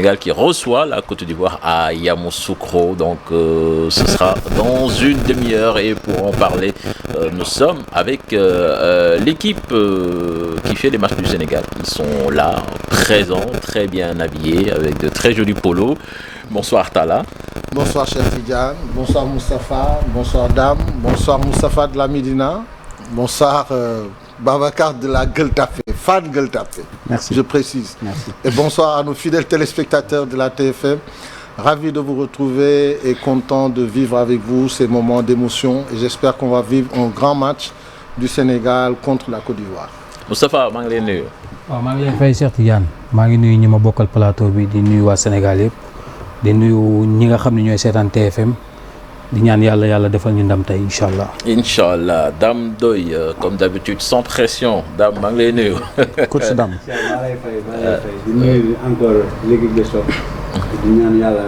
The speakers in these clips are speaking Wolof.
Sénégal qui reçoit la Côte d'Ivoire à Yamoussoukro. Donc ce sera dans une demi-heure et pour en parler, nous sommes avec l'équipe qui fait les matchs du Sénégal. Ils sont là, présents, très bien habillés, avec de très jolis polos. Bonsoir Talla. Bonsoir Cheikh Tidiane, bonsoir Moustapha, bonsoir Dame, bonsoir Moustapha de la Médina, bonsoir Babacar de la Gueule Tapée, fan Gueule Tapée. Merci. Je précise. Merci. Et bonsoir à nos fidèles téléspectateurs de la TFM. Ravi de vous retrouver et content de vivre avec vous ces moments d'émotion. Et j'espère qu'on va vivre un grand match du Sénégal contre la Côte d'Ivoire. Moustapha maa ngi lay nuyu. waaw maa ngi lay fay Cheikh Tidiane maa ngi nuyu ñi ma bokkal plateau bi di nuyu waa Sénégal yëpp di nuyu ñi nga xam ne ñooy seetaan TFM di ñaan yàlla defal ñu ndam tey incha allah. incha allah Dame Doy comme d'habitude sans pression Dame maa ngi lay nuyu. coach Dame. maa lay fay di nuyu encore l'équipe de choc di ñaan yàlla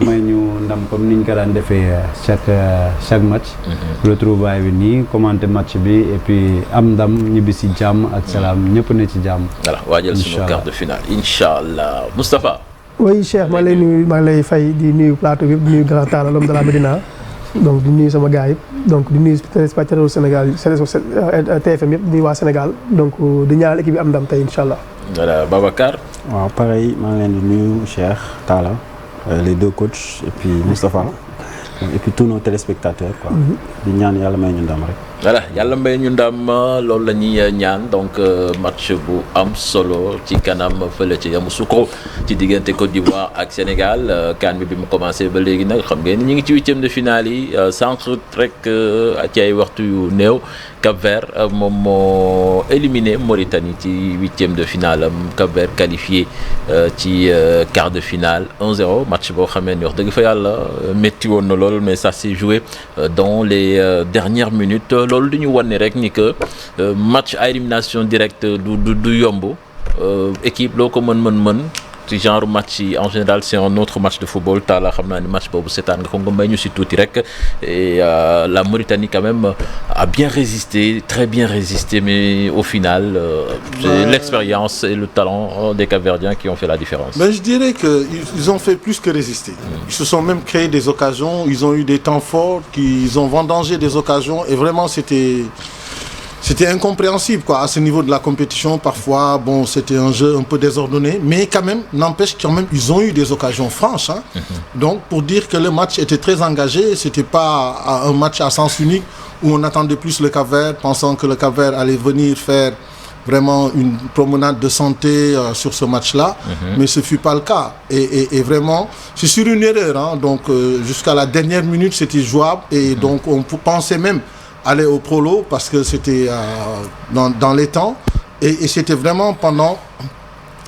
may ñu ndam comme niñ ko daan defee chaque match. retrouvaille bi nii commenter match bi et puis am ndam ñibbi si jàmm ak salaam ñëpp ne ci jàmm. voilà waajal suñu quart de finale incha allah Moustapha. oui Cheikh maa ngi lay nuyu maa ngi lay fay di nuyu plateau bi di nuyu Grand Talla l'homme de la Médina donc di nuyu sama gars yi donc di nuyu téléspectateurs Sénégal TFM yëpp di nuyu waa Sénégal donc di ñaanal équipe bi am ndam tey incha allah. voilà Babacar. waaw pareil maa ngi leen di nuyu Cheikh Talla les deux coachs et puis Moustapha et puis tous nos téléspectateurs quoi. di ñaan yàlla may ñu ndam rek. voilà yàlla mbay ñu ndam loolu la ñuy ñaan donc match bu am solo ci kanam fële ci Yamoussoukro ci diggante Côte d'Ivoire ak Sénégal CAN bi mu commencé ba léegi nag xam ngeen ni ñu ngi ci huitième de finale yi sànq rek ci ay waxtu yu néew Cap-Vert moom moo éliminé Mauritanie ci huitième de finale am Cap-Vert qualifié ci quart de finale 1-0 match boo xamee ni wax dëgg fa yàlla métti woon na lool mais ça s'est joué dans les dernières minutes. loolu du ñu wan ne rek ni que match à élimination directe du yomb équipe loo ko mën ci genre match yi en général c'est un autre match de football Talla xam naa ni match boobu seetaan nga ko nga may ñu si tuuti rek et la Mauritanie quand même a bien résisté très bien résisté mais au final c'est l'expérience et le talent des Cap-Verdiens qui ont fait la différence. Ben, je dirais qu'ils ont fait plus que résister. Ils se sont même créé des occasions, ils ont eu des temps forts, ils ont vendangé des occasions et vraiment c'était incompréhensible quoi à ce niveau de la compétition. Parfois bon c'était un jeu un peu désordonné mais quand même n'empêche quand même ils ont eu des occasions franches hein. Donc pour dire que le match était très engagé, c'était pas un match à sens unique où on attendait plus le Cap-Vert pensant que le Cap-Vert allait venir faire vraiment une promenade de santé sur ce match-là, mais ce fut pas le cas et vraiment c'est sur une erreur hein. Donc jusqu'à la dernière minute c'était jouable et donc on pensait même aller au prolo parce que c'était dans les temps et c'était vraiment pendant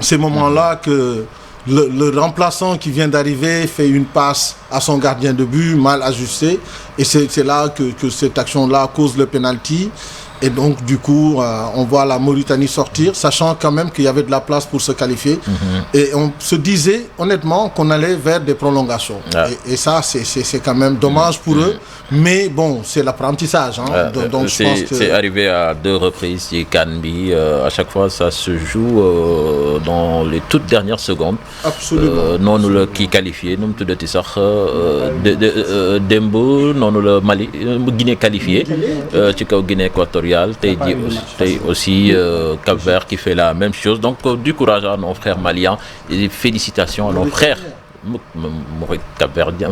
ces moments-là que le remplaçant qui vient d'arriver fait une passe à son gardien de but mal ajusté et c'est là que cette action-là cause le penalty. Et donc du coup on voit la Mauritanie sortir sachant quand même qu'il y avait de la place pour se qualifier et on se disait honnêtement qu'on allait vers des prolongations et ça c'est quand même dommage pour eux mais bon c'est l'apprentissage hein. Donc je pense que c'est arrivé à deux reprises ci CAN bi à chaque fois ça se joue dans les toutes dernières secondes. Absolument. noonu la kii qualifié nu mu tuddati sax démb noonu la Mali Guinée qualifié ci kaw Guinée équatoriale tey aussi Cap-Vert qui fait la même chose donc du courage à nos frères maliens et félicitations à nos frères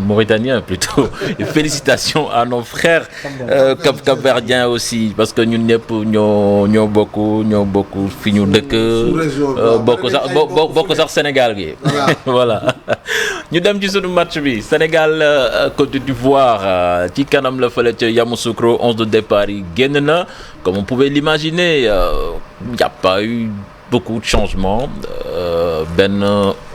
Mauritaniens plutôt et félicitations à nos frères Cap-Verdiens aussi parce que ñun ñëpp ñoo bokk fi ñu dëkk bokk sax Sénégal gi voilà ñu dem ci sunu match bi Sénégal Côte d'Ivoire ci kanam la fële ca Yamoussoukro 11 de départ yi génn na comme on pouvait l'imaginer y a pas eu beaucoup de changements benn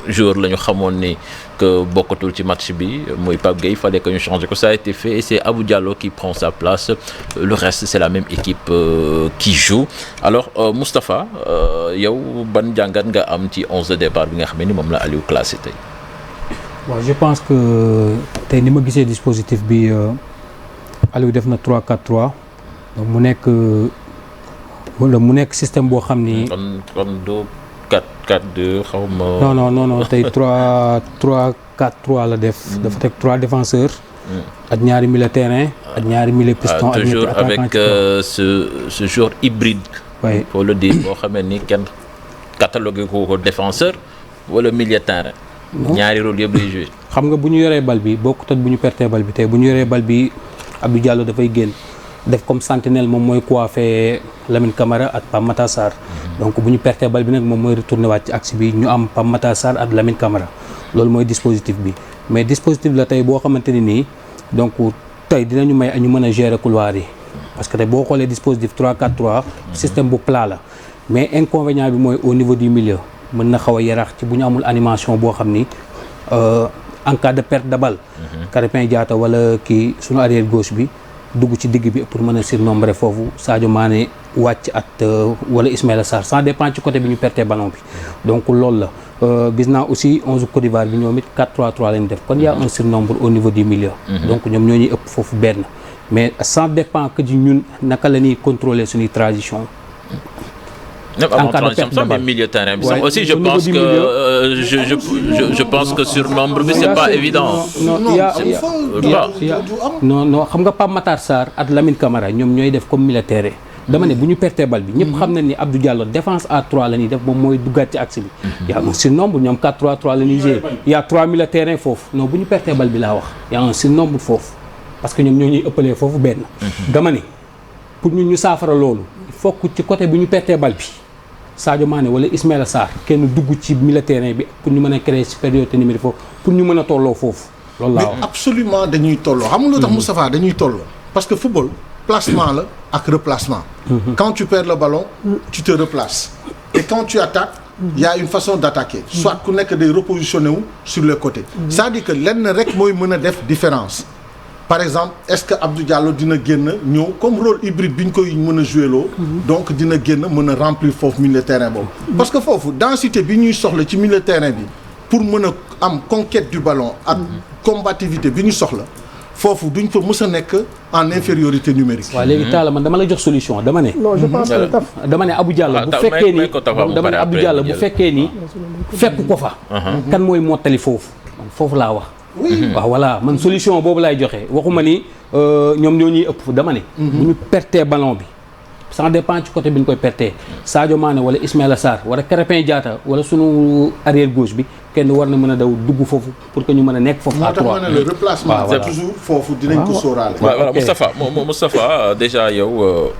joueur la ñu xamoon ni que bokkatul ci match bi muy Pape Gueye fallait que ñu changer ko ça a été fait et c'est Abou Diallo qui prend sa place le reste c'est la même équipe qui joue alors Moustapha yow ban jàngat nga am ci 11 de départ bi nga xam ni moom la Aliou classé tey. waaw je pense que tey ni ma gisee dispositif bi Aliou def na 3-4-3 donc mu nekk système boo xam ni. kon du 4-4-2 xaw ma. non tey 3-4-3 la def. dafa teg 3 défenseurs. ak ñaari milieu terrain. ak ñaari milieu piston ak toujours avec ce genre hybride. oui faut le dire boo xamee ni kenn catalogué ko défenseur wala milieu terrain. ñaari rôle yëpp lay joué. xam nga bu ñu yoree bal bi bokkut ak bu ñu pertee bal bi tey bu ñu yoree bal bi Abdou Diallo dafay génn def comme sentinelle moom mooy coiffé Lamine Camara ak Pape Matar Sarr. donc bu ñu pertee bal bi nag moom mooy retourné waat ci axe bi ñu am Pape Matar Sarr ak Lamine Camara loolu mooy dispositif bi mais dispositif la tey boo xamante ni nii donc tey dinañu may ñu mën a gérer couloir yi parce que tey boo xoolee dispositif 3-4-3 système bu plat la mais inconvénient bi mooy au niveau du milieu mën na xaw a yaraax ci bu ñu amul animation boo xam ni en cas de perte de balle. Krépin Diatta wala kii suñu arrière gauche bi dugg ci digg bi pour mën a surnombrer foofu Sadio Mané wàcc at wala Ismaïla Sarr ça dépend ci côté bi ñu pertee ballon bi donc loolu la gis naa aussi 11 Côte d'Ivoire bi ñoom it 4-3-3 lañ def kon y a un surnombre au niveau du milieu. donc ñoom ñoo ñuy ëpp foofu benn mais ça dépend que ci ñun naka la ñuy contrôler suñuy transition. En cas de perte de balle milieu terrain bi sax aussi je pense que sur nombre bi c'est pas évident. non xam nga Pape Matar Sarr ak Lamine Camara ñoom ñooy def comme milieu terrain dama ne bu ñu pertee bal bi ñëpp xam nañ ni Abdou Diallo défense à 3 la ñuy def moom mooy duggaat ci axe bi y a un surnombre ñoom 4-3-3 la ñuy jouer y a 3 milieu terrain foofu non bu ñu pertee bal bi laa wax y a un surnombre foofu parce que ñoom ñoo ñuy ëppalee foofu benn dama ne pour ñun ñu saafara loolu il faut que ci côté bi ñu pertee bal bi Sadio Mané wala Ismaïla Sarr kenn dugg ci milieu terrain bi pour ñu mën a créer supériorité numérique foofu pour ñu mën a tolloo foofu loolu laa wax. mais absolument dañuy tolloo xam nga lu tax Moustapha dañuy tolloo parce que football placement la ak replacement. Quand tu perds le ballon tu te replaces et quand tu attaques il y a une façon d'attaquer soit ku nekk day repositionné wu sur les côtés c'est-à-dire que lenn rek mooy mën a def différence. Par exemple est-ce que Abdou Diallo dina génn ñëw comme rôle hybride bi ñu koy mën a joué loo donc dina génn mën a remplir foofu milieu terrain boobu parce que foofu densité bi ñuy soxla ci milieu terrain bi pour mën a am conquête du ballon ak combativité bi ñu soxla foofu duñ fa mës a nekk en infériorité numérique. waaw léegi Talla man dama la jox solution dama ne. non je pense que dama ne Abdou Diallo bu fekkee ni dama ne Abdou Diallo bu fekkee ni fekk ko fa. kan mooy mottali foofu man foofu laa wax. waaw voilà man solution boobu laay joxe waxuma ni ñoom ñoo ñuy ëpp dama ne. bu ñu pertee ballon bi ça dépend ci côté bi ñu koy pertee Sadio Mané wala Ismaïla Sarr wala Krépin Diatta wala sunu arrière gauche bi kenn war na mën a daw dugg foofu pour que ñu mën a nekk foofu. à 3 moo tax ma ne le replacement c'est toujours foofu dinañ ko sóoraale. voilà Moustapha déjà yow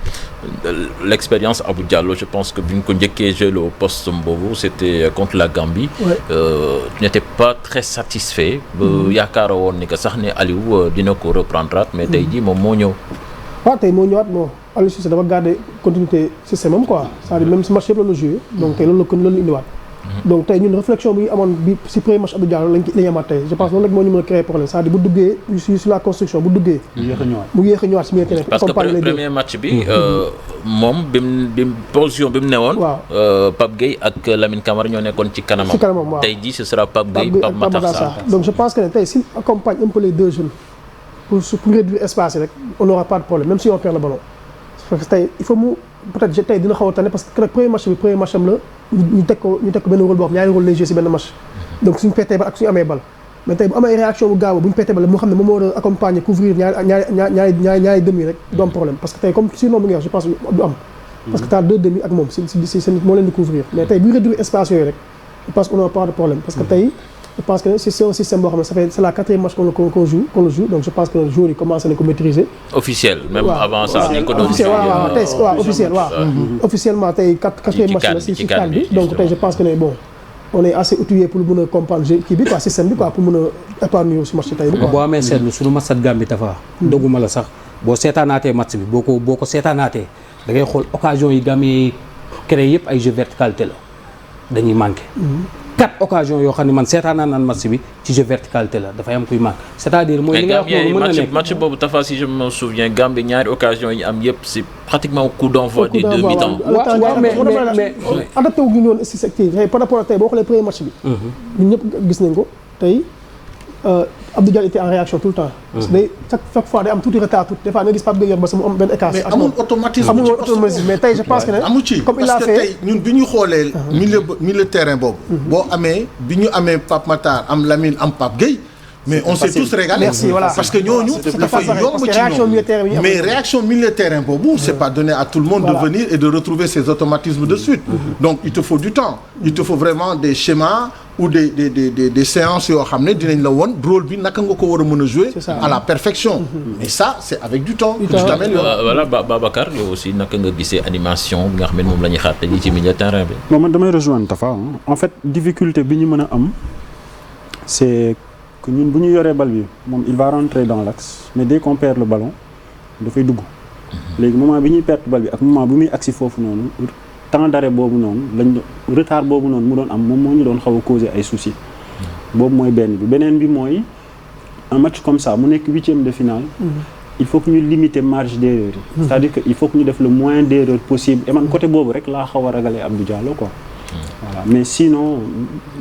l'expérience Abdou Diallo je pense que bi ñu ko njëkkee joué au poste boobu c'était contre la Gambie. tu n'étais pas très satisfait. yaakaar woon ni que sax ne Aliou dina ko reprendre mais tey jii moom moo ñëw. waaw tey moo ñëwaat bon Aliou Cissé dafa garder continuité système am quoi c'est-à-dire même si match yëpp la la joué donc tey loolu la indiwaat. donc tey ñun réflexion bi amoon bi si premier match Abdou Diallo lañ amaat tey je pense loolu rek moo ñu mën a créer problème c'est-à-dire bu duggee sur la construction bu duggee. mu yéex a ñëwaat si milieu terrain. parce que premier match bi moom bi mu position bi mu newoon. waaw Pape Gueye ak Lamine Camara ñoo nekkoon ci kanamam. waaw tey jii ce sera Pape Gueye Pape Matar Sarr. donc je pense que tey s'il accompagne un peu les deux jeunes pour réduire espace rek on n'aura pas de problème même si on perd le ballon parce que tey il faut mu peut-être tey dina xaw a tane parce que premier match am la ñu teg ko benn rôle boo xam ñaari rôle lay jouer si benn match donc suñu pertee bal ak suñu amee bal mais tey bu amee réaction bu gaaw bu ñu pertee bal moo xam ne moom moo war a accompagner couvrir ñaari demi rek du am problème parce que tey comme sinon bi nga wax je pense du am parce que t'as deux demi ak moom si moo leen di couvrir mais tey bu réduire espace yooyu rek je pense qu'on n'a pas de problème parce que tey je pense que c'est un système boo xam ne c'est la 4e match qu'on le joue donc je pense que le joueur yi commencé nañ ko maîtriser. officiel même avant ça ñu ko doon. officiel waaw officiellement tey 4e match la si CAN bi donc tey je pense que ne bon on est assez outillé pour mën a comprendre kii bi quoi système bi quoi pour mën a épargner si match tey bi quoi. boo amee seetlu suñu match ak Gambie Tafa. doguma la sax boo seetaanaatee match bi boo ko seetaanaatee da ngay xool occasion yi Gambie créé yëpp ay jeu verticalité la dañuy manqué. 4 occasions yoo xam ne man seetaan naa naan match bi ci jeu verticalité la dafay am kuy manque c'est-à-dire mooy li nga wax noonu mën na nekk match boobu Tafa si je me souviens Gambie ñaari occasions yi am yëpp c'est pratiquement au coup d'envoi des deux mi-temps. waaw mais adapté wu ñu woon si kii par rapport ak tey boo xoolee premier match bi. ñun ñëpp gis nañ ko tey Abdou Diallo était en réaction tout le temps. parce que chaque fois day am tuuti retard tuuti des fois nga gis Pape Gueye yor ba mu am benn écart. mais amul automatisme mais tey je pense que ne. amu ci comme il a parce que fait tey ñun bi ñu xoolee. milieu terrain boobu. boo amee bi ñu amee Pape Matar am Lamine am Pape Gueye. mais on s'est tous régalés. Merci, voilà. parce que ñooñu dafay yomb ci ñoom mais réaction milieu terrain boobu c'est pas donné à tout le monde de venir et de retrouver ses automatismes de suite. donc il te faut du temps il te faut vraiment des schémas ou des séances yoo xam ne dinañ la woon rôle bi naka nga ko war a mën a jouer à la perfection. mais ça c'est avec du temps. voilà Babacar yow aussi naka nga gisee animation bi nga xam ne moom la ñuy xaar tey ci milieu terrain bi. bon man damay rejoindre Tafa en fait difficulté bi ñu mën a am c'est que ñun bu ñu yoree bal bi moom il va rentrer dans l'axe mais dès qu'on perd le ballon dafay dugg. léegi moment bi ñuy perdre bal bi ak moment bi muy agsi foofu noonu temps d'arrêt boobu noonu retard boobu noonu mu doon am moom moo ñu doon xaw a causer ay soucis. boobu mooy beneen bi mooy un match comme ça mu nekk 8e de finale. il faut que ñu limiter marge d'erreur yi. c'est-à-dire que il faut que ñu def le moins d'erreurs possible et man côté boobu rek laa xaw a ragalee Abdou Diallo quoi. voilà mais sinon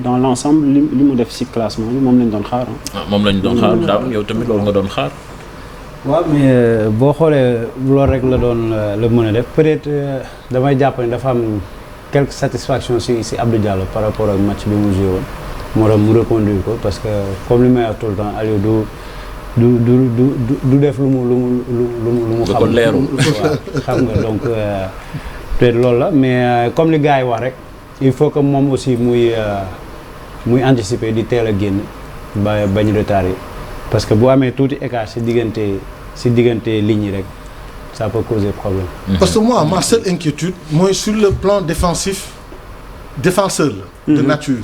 dans l'ensemble li mu def ci classement bi moom lañ doon xaar moom lañ doon xaar daaw yow tamit loolu nga doon xaar. waaw mais boo xoolee loolu rek la doon la mën a def peut-être damay jàpp ne dafa am quelque satisfaction ci Abdou Diallo par rapport ak match bi mu joué woon moo tax mu reconduire ko parce que comme li may wax tout le temps Aliou du def lu mu xam leeru waaw xam nga donc peut-être loolu la mais comme li gars yi wax rek il faut que moom aussi muy anticiper di teel a génn bañ retard yi parce que boo amee tuuti écart ci diggante lignes yi rek ça peut causer problème. parce que moi ma seule inquiétude mooy sur le plan défensif défenseur la de nature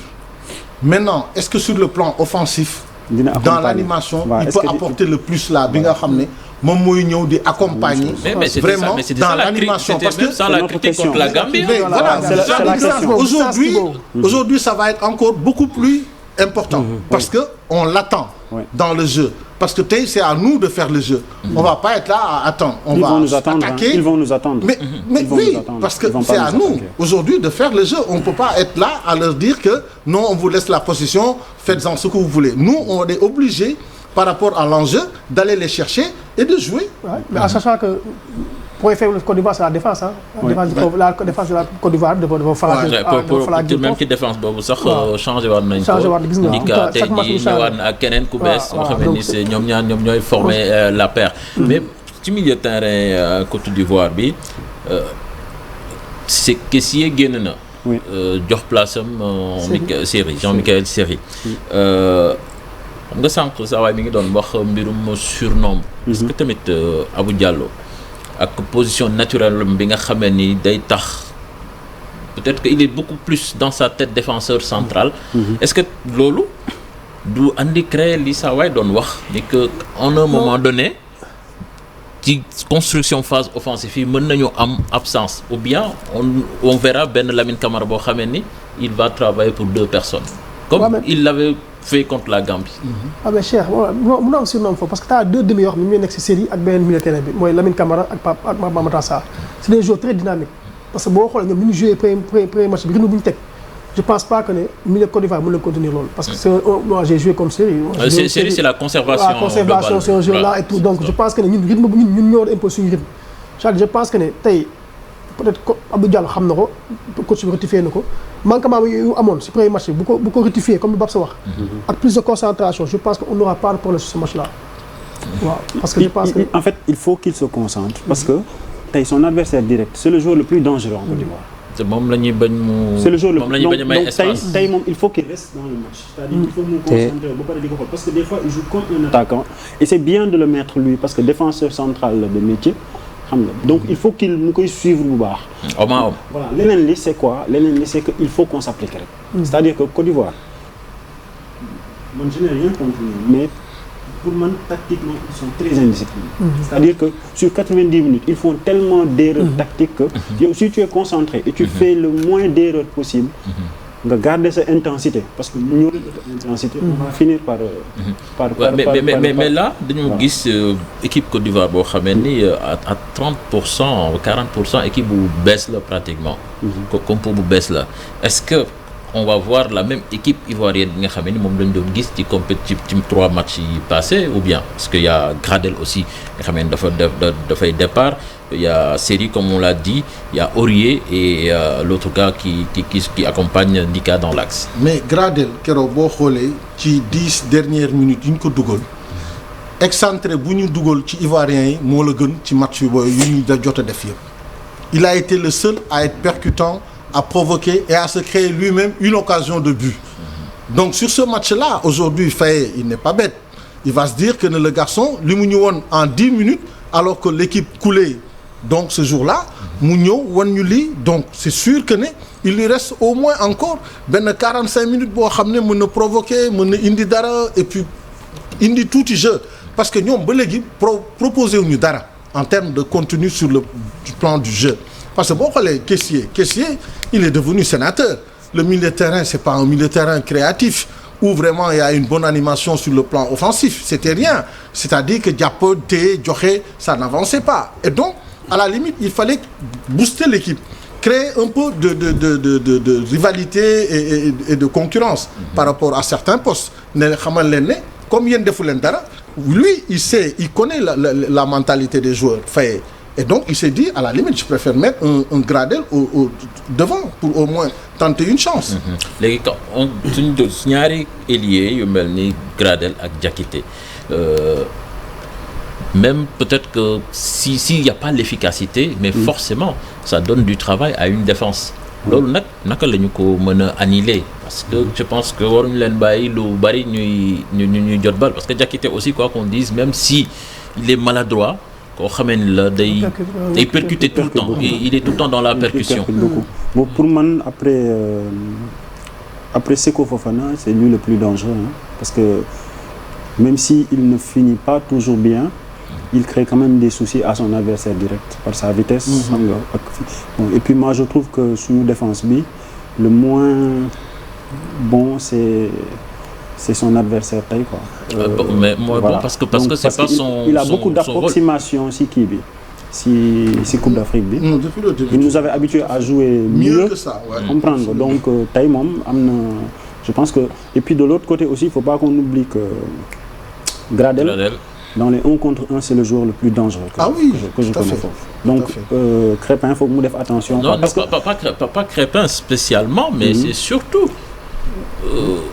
maintenant est-ce que sur le plan offensif dans l'animation il peut apporter le plus là bi nga xam ne moom mooy ñëw di accompagner vraiment dans l'animation parce que sans la critique contre la Gambie voilà aujourd'hui ça va être encore beaucoup plus important parce que on l'attend dans le jeu parce que tey c'est à nous de faire le jeu on va pas être là à attendre on va attaquer ils vont nous attendre mais oui parce que c'est à nous aujourd'hui de faire le jeu on peut pas être là à leur dire que non on vous laisse la possession faites-en ce que vous voulez nous on est obligés par rapport à l'enjeu d'aller les chercher et de jouer mais en sachant que point faible Côte d'Ivoire c'est la défense la défense de la Côte d'Ivoire dafa falaat même ci défense boobu sax changé waat nañ ko Nika tey jii ñëwaat na ak keneen ku bees nga xam ne c'est ñoom ñooy former la paire mais ci milieu terrain Côte d'Ivoire bi c'est Kessié génn na jox place am Jean-Michel Seri xam nga sànq saa waay mi ngi doon wax mbirum surnombre est-ce que tamit Abou Diallo ak position naturelle bi nga xamee ni day tax peut-être que il est beaucoup plus dans sa tête défenseur central est-ce que loolu du andi créer li saa waay doon wax ni que en un moment donné ci construction phase offensive yi mën nañu am absence ou bien on verra benn Lamine Camara boo xamee ni il va travailler pour 2 personnes comme il l'avait fait contre la Gambie. mais Cheikh mun na am surnom foofu parce que t'as 2 demi yoo xam ne ñooy nekk ci série ak beneen milieu terrain bi mooy Lamine Camara ak Pape Matar Sarr c'est des joueurs très dynamiques parce que boo xoolee ñoom ni ñu joué premier match bi rythme bu ñu teg je pense pas que ne milieu Côte d'Ivoire mën na continuer loolu parce que moi j'ai joué comme série. série c'est la conservation. La conservation c'est un jeu là et tout donc je pense que ne ñun rythme bu ñun ñoo war a imposer suñu rythme je pense que ne tey peut-être Abdou Diallo xam na ko coach bi rectifié na ko manquement yu amoon ci premier match bi bu ko rectifié comme lu Babsa wax. ak plus de concentration je pense que on n'aura pas de problème sur ce match là. waaw parce que je pense que en fait il faut qu'il se concentre parce que tey son adversaire direct c'est le joueur le plus dangereux en Côte d'Ivoire. moom la ñuy bañ mu. c'est le joueur le moom la ñuy bañ a may espace tey moom il faut qu'il reste dans le match. c'est-à-dire il faut mu concentrer ba pare di ko xool parce que des fois il joue comme un attaquant et c'est bien de le mettre lui parce que défenseur central la de métier. xam nga donc il faut qu'il mu koy suivre bu baax. homme à homme. voilà leneen li c'est quoi leneen li c'est que il faut qu'on s'applique rek. c'est-à-dire que Côte d'Ivoire man je n'ai rien contre mais pour man tactiquement ils sont très indisciplinés. c'est-à-dire que sur 90 minutes ils font tellement d'erreurs tactiques que yow si tu es concentré et tu fais le moins d'erreurs possible. nga garder sa intensité parce que ñu intensité on va finir par mais là dañu gis équipe Côte d'Ivoire boo xamee ni à 30% 40% équipe bu bees la pratiquement compo bu bees la est-ce que on va voir la même équipe ivoirienne bi nga xam ne moom lañ doon gis ci ci 3 matchs yi passés ou bien parce que y a Gradel aussi nga xam ne dafay départ. Il y a Seri comme on l'a dit, il y a Aurier et l'autre gars qui accompagne Ndika dans l'axe. Mais Gradel keroog boo xoolee ci 10 dernières minutes yi ñu ko dugal excentré bu ñu dugal ci Ivoiriens yi moo la gën ci match yu booy yu ñu da jot a def yëpp. Il a été le seul à être percutant, à provoquer et à se créer lui-même une occasion de but. Donc sur ce match-là, aujourd'hui Faye il n'est pas bête. Il va se dire que le garçon li mu ñu woon en 10 minutes alors que l'équipe coulait. Donc ce jour-là mu ñëw wan ñu lii donc c'est sûr que ne il lui reste au moins encore benn 45 minutes boo xam ne mën na provoquer mën na indi dara et puis indi tuuti jeu parce que ñoom ba léegi proposé wuñu dara en termes de contenu sur le plan du jeu parce que boo xoolee Kessié il est devenu sénateur le milieu de terrain c'est pas un milieu de terrain créatif où vraiment il y a une bonne animation sur le plan offensif c'était rien c'est-à-dire que jàpp téye joxe ça n'avançait pas et donc à la limite il fallait booster l'équipe créer un peu de rivalité et de concurrence par rapport à certains postes ne xamal leen ne comme yéen defu leen dara lui il connaît la mentalité des joueurs Faye et donc il s'est dit à la limite je préfère mettre un Gradel au devant pour au moins tenter une chance. léegi suñu ñaari ailier yu mel ni Gradel ak Diakité même peut-être que s'il y a pas l'efficacité mais forcément ça donne du travail à une défense loolu naka la ñu ko mën a annihiler parce que je pense que waruñu leen bàyyi lu bari ñuy jot bal parce que Diakité aussi quoi qu'on dise même si il est maladroit koo xamee ni la day percuter tout le temps il est tout le temps dans la percussion. Bon pour man après Seko Fofana c'est lui le plus dangereux parce que même si il ne finit pas toujours bien il crée quand même des soucis à son adversaire direct par sa vitesse. Xam nga bon et puis moi je trouve que suñu défense bi le moins bon c'est son adversaire tey quoi. Mais moi voilà. Bon parce que c'est pas son il a beaucoup d'approximation si kii bi si Coupe d'Afrique bi. Depuis le début. Il nous avait habitués à jouer mieux que ça. Ouais. Comprendre donc tey moom am na je pense que et puis de l'autre côté aussi il faut pas qu'on oublie que Gradel. Dans les 1 contre 1 c'est le joueur le plus dangereux que je connais foofu. Donc Crépin faut que mu def attention. Non parce que pas Crépin spécialement mais c'est surtout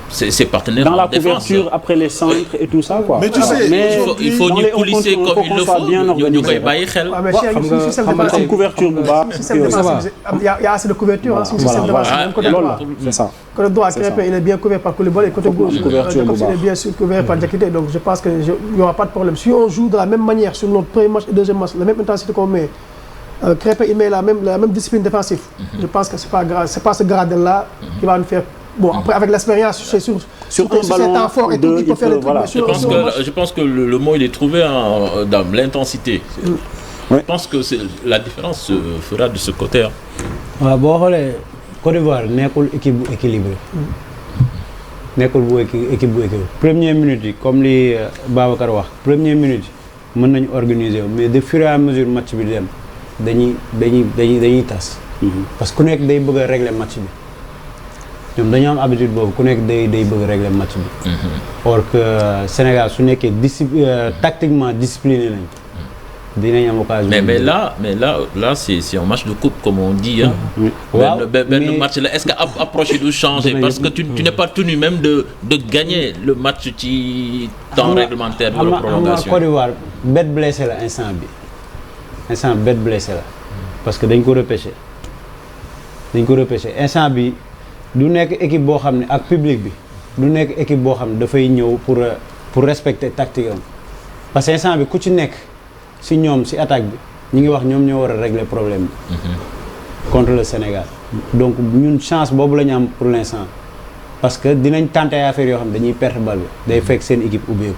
ses partenaires dans la défense. Couverture après les centres et tout ça quoi. Mais tu sais il faut ñu coulisser comme il le faut ñu koy bàyyi xel. xam nga am couverture bu baax. Il y a assez de couverture hein, sur le système défensif côté droit. C'est ça. Côté droit Crépin il est bien couvert par Koulibaly et côté gauche il est bien couvert par Diakité donc je pense que il y aura pas de problème si on joue de la même manière sur notre premier match et deuxième match la même intensité qu'on met Crépin il met la même discipline défensive. Je pense que c'est pas ce Gradel là qui va nous faire. Bon après avec l'expérience c'est sur un ballon fort et tout il peut faire le truc voilà. Je pense que le mot il est trouvé dans l'intensité. Je pense que la différence se fera de ce côté. waaw boo xoolee Côte d'Ivoire nekkul équipe bu équilibré nekkul équipe bu équilibré première minute yi comme li Babacar wax première minute yi mën nañu organiser mais de fur et à mesure match bi dem dañuy tas. parce que ku nekk day bëgg a régler match bi. ñoom dañoo am habitude boobu ku nekk day bëgg régler match bi. or que Sénégal su nekkee tactiquement discipliné nañ dinañ am occasion. mais là c'est un match de coupe comme on dit hein. waaw benn match là est-ce que approche du changer parce que tu n'es pas tenu même de gagner le match ci temps réglementaire de la prolongation. Côte d'Ivoire bête blessé la instant bête blessé la parce que dañ ko repêché instant bi. du nekk équipe boo xam ne ak public bi du nekk équipe boo xam ne dafay ñëw pour respecter tactique am parce que instant bi ku ci nekk si ñoom si attaque bi ñu ngi wax ñoom ñoo war a régler problème bi contre le Sénégal donc ñun chance boobu la ñu am pour l'instant parce que dinañ tenter affaire yoo xam ne dañuy perdre balle bi day fekk seen équipe ubbeeku.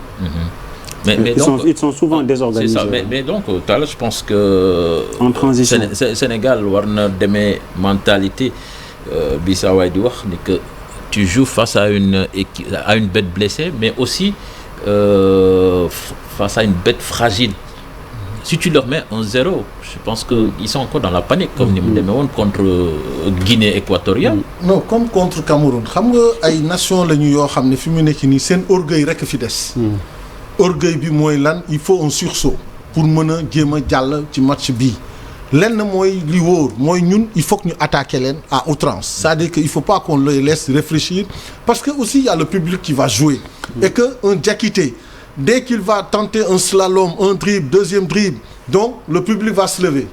Mais donc, ils sont souvent désorganisés. C'est ça, mais donc là je pense que en transition Sénégal war na demee mentalité bi saa waay di wax ni que tu joues face à une bête blessée mais aussi face à une bête fragile si tu leur mets 1-0 je pense que ils sont encore dans la panique comme ni mu demee woon contre Guinée équatoriale. non comme contre Cameroun xam nga ay nation la ñu yoo xam ne fi mu nekk nii seen orgueil rek fi des. orgueil bi mooy lan il faut un sursaut pour mën a jéem a jàll ci match bii. lenn mooy li wóor mooy ñun il faut que ñu attaquer leen à outrance c'est-à-dire que il faut pas qu'on les laisse réfléchir parce que aussi il y a le public qui va jouer et que un Diakité dès qu'il va tenter un slalom un dribble deuxième dribble donc le public va se lever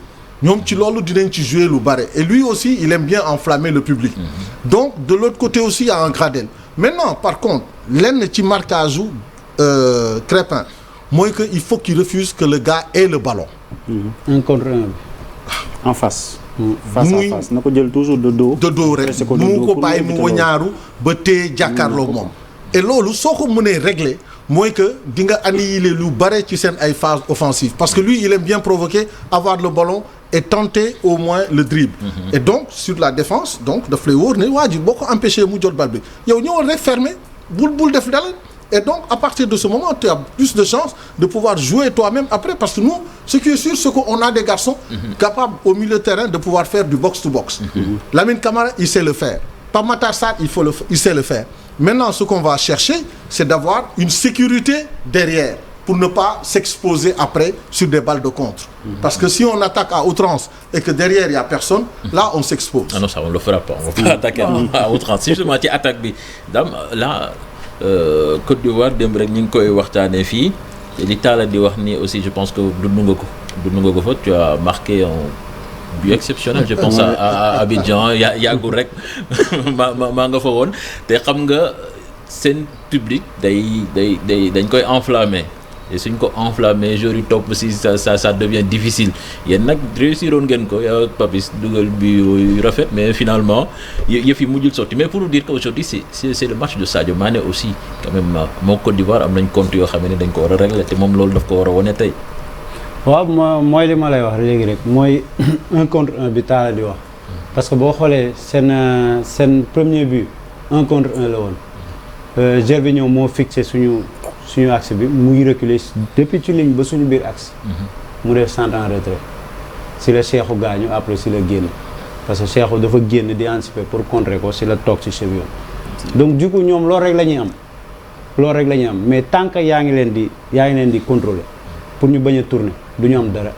ñoom ci loolu dinañ ci jouer lu bare et lui aussi il aime bien enflammer le public donc de l'autre côté aussi il y a un Gradel maintenant par contre lenn ci marquage u Crépin mooy que il faut qu'il refuse que le gars ait le ballon un contre un en face. face à face na ko jël toujours de dos. de dos rek mu ko bàyyi mu wañaaru ba téye jàkkaarloo moom. et loolu soo ko mënee régler mooy que di nga annihiler lu bare ci seen ay phase offensive parce que lui il aime bien provoquer avoir le ballon et tenter au moins le dribble. Et donc sur la défense donc daf lay wóor ne waa ji boo ko empêché mu jot bal bi yow ñëwal rek fermer bul def dara. Et donc, à partir de ce moment, tu as plus de chances de pouvoir jouer toi-même après. Parce que nous, ce qui est sûr, c'est qu'on a des garçons capables au milieu de terrain de pouvoir faire du box-to-box. Lamine Camara, il sait le faire. Pape Matar Sarr, il sait le faire. Maintenant, ce qu'on va chercher, c'est d'avoir une sécurité derrière pour ne pas s'exposer après sur des balles de contre. Parce que si on attaque à outrance et que derrière, il n'y a personne, là, on s'expose. Ah non, ça, on ne le fera pas. On ne va pas attaquer à outrance. Si justement, tu attaques, là... Côte d'Ivoire démb rek ñu ngi koy waxtaanee fii te li Talla di wax ni aussi je pense que dund nga ko fa tu as marqué un but exceptionnel je pense à Abidjan yàggul rek maa nga fa woon te xam nga seen public dañ koy enflammé et suñ ko enflammé jour yi topp si ça devient difficile yéen nag réussiroon ngeen ko yow Papis dugal bi yu rafet mais finalement yëf yi mujjul sotti mais pour vous dire qu'aujourd'hui c'est le match de Sadio Mané aussi quand même moo Côte d'Ivoire am nañ compte yoo xam ne dañ ko war a régler te moom loolu daf ko war a wane tey. waaw mooy li ma lay wax léegi rek mooy un contre un bi Talla di wax parce que boo xoolee seen premier but un contre un la woon Gervinho moo fixé suñu axe bi muy reculer depuis ci ligne ba suñu biir axe mu def centre en retrait si la Cheikhou gaañu après si la génn parce que Cheikhou dafa génn di anticiper pour contrer ko si la toog ci cheville donc du coup ñoom loolu rek la ñuy am mais tant que yaa ngi leen di contrôler pour ñu bañ a tourner du ñu am dara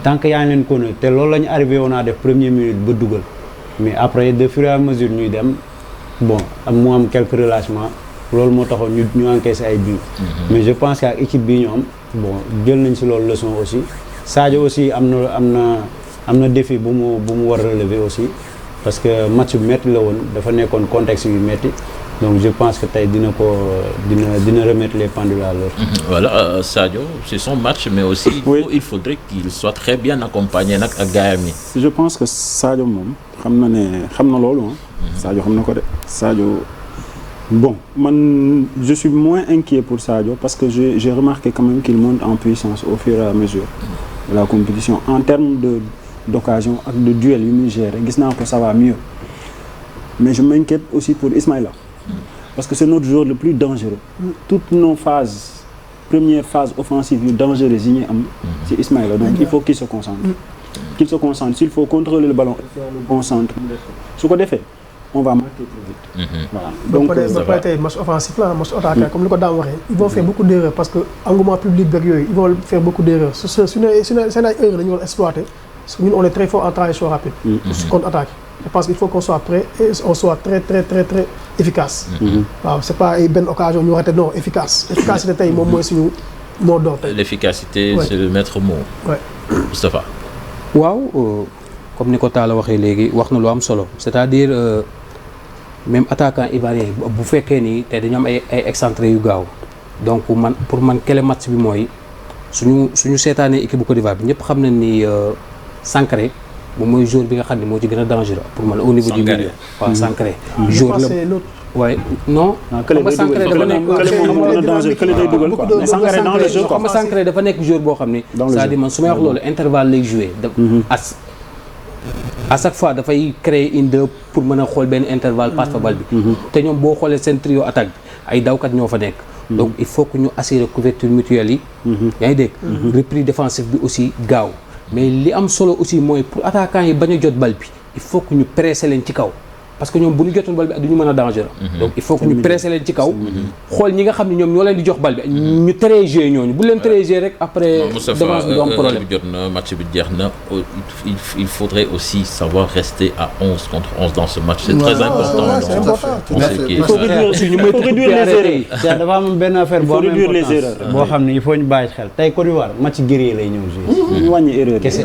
tant que yaa ngi leen contrôler te loolu la ñu arrivé woon a def première minute ba dugal mais après de fur et à mesure ñuy dem bon mu am quelques relâchements loolu moo taxoon ñu encaissé ay buts. Mais je pense que ak équipe bi ñu am bon jël nañ si loolu leçon aussi Sadio aussi am na défi bu mu war relever aussi parce que match bu métti la woon dafa nekkoon contexte yu métti donc je pense que tey dina remettre les pendules à l'heure. Voilà Sadio c'est son match mais aussi il faudrait qu'il soit très bien accompagné nag ak gaayam yi. Je pense que Sadio moom xam na loolu Sadio xam na ko de Sadio. Bon, je suis moins inquiet pour Sadio parce que j'ai remarqué quand même qu'il monte en puissance au fur et à mesure de la compétition. En termes d'occasion et de duel, ça va mieux. Mais je m'inquiète aussi pour Ismaïla parce que c'est notre joueur le plus dangereux. Toutes nos phases, première phase offensive dangereuse, c'est Ismaïla. Donc il faut qu'il se concentre. S'il faut contrôler le ballon, il faut le concentre. Ce qu'on a fait. On va marquer plus vite. Voilà. Donc peut-être match offensif là, match attaquant comme le Kodam waxee, ils vont faire beaucoup d'erreurs parce que engouement public beeg yooyu, ils vont faire beaucoup d'erreurs. Seen ay erreurs dañu war a exploiter parce que ñun on est très fort en transition rapide. Contre-attaque. Je pense qu'il faut qu'on soit prêt et on soit très efficace. Waaw, c'est pas ay benn occasion ñu raté non efficace. Efficacité tey moom mooy suñu mot d'ordre tey. L'efficacité c'est le maître mot. Ouais. Moustapha. Waaw comme ni ko Talla waxee léegi wax na lu am solo c'est-à-dire même attaquant ivoirien bu fekkee ni te dañu am ay excentré yu gaaw donc pour man kele match bi mooy suñu seetaanee équipe bu Côte d'Ivoire bi ñëpp xam nañ ni Sankaré moom mooy joueur bi nga xam ne moo ci gën a dangereux pour man au niveau du milieu. waaw Sankaré. joueur la waaye non. xam nga Sankaré dafa nekk joueur boo xam ni. c'est-à-dire man su may wax loolu intervalle lay joué. à chaque fois dafay créer une deux pour mën a xool benn intervalle passe fa bal bi te ñoom boo xoolee seen trio attaque bi ay dawkat ñoo fa nekk donc il faut que ñu assurer couverture mutuelle yi. yaa ngi dégg. repli défensif bi aussi gaaw. mais li am solo aussi mooy pour attaquant yi bañ a jot bal bi il faut que ñu presser leen ci kaw. parce que ñoom bu ñu jotoon bal bi du ñu mën a dangereux. donc il faut que ñu presser leen ci kaw. xool ñi nga xam ne ñoom ñoo leen di jox bal bi ñu teree jouer ñooñu bu leen teree jouer rek après. défense bi du am problème jot na match bi jeex na il faudrait aussi savoir rester à 11 contre 11 dans ce match. c'est très important. il faut réduire aussi ñu moytu les erreurs. dafa am benn affaire boo xam ne il faut ñu bàyyi xel tey Côte d'Ivoire match guerrier lay ñëw jouer. ñu wàññi erreur kese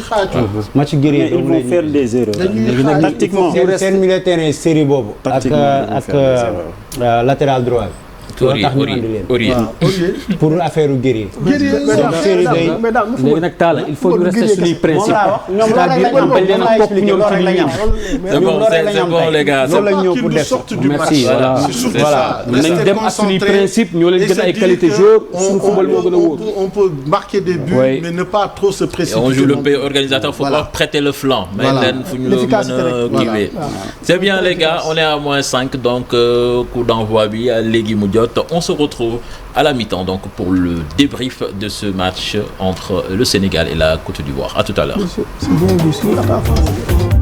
match guerrier ils vont faire des erreurs. tactiquement seen milieu terrain série boobu ak latéral droit pour affaire guerrier. léegi nag Talla il faut ñu rester suñuy principe. c'est-à-dire am bañ leen a topp ñoom ci li c'est bon les gars. loolu la ñëw pour def merci voilà nañ dem ak suñuy principe ñoo leen gën ay qualité joueur suñu football moo gën a wóor. on peut marquer des buts mais ne pas trop se précipiter. On joue le pays organisateur, faut pas prêter le flanc. Mais c'est bien les gars, on est à -5 donc coup d'envoi bi léegi mu jot. On se retrouve à la mi-temps donc pour le débrief de ce match entre le Sénégal et la Côte d'Ivoire. À tout à l'heure. C'est bien vu,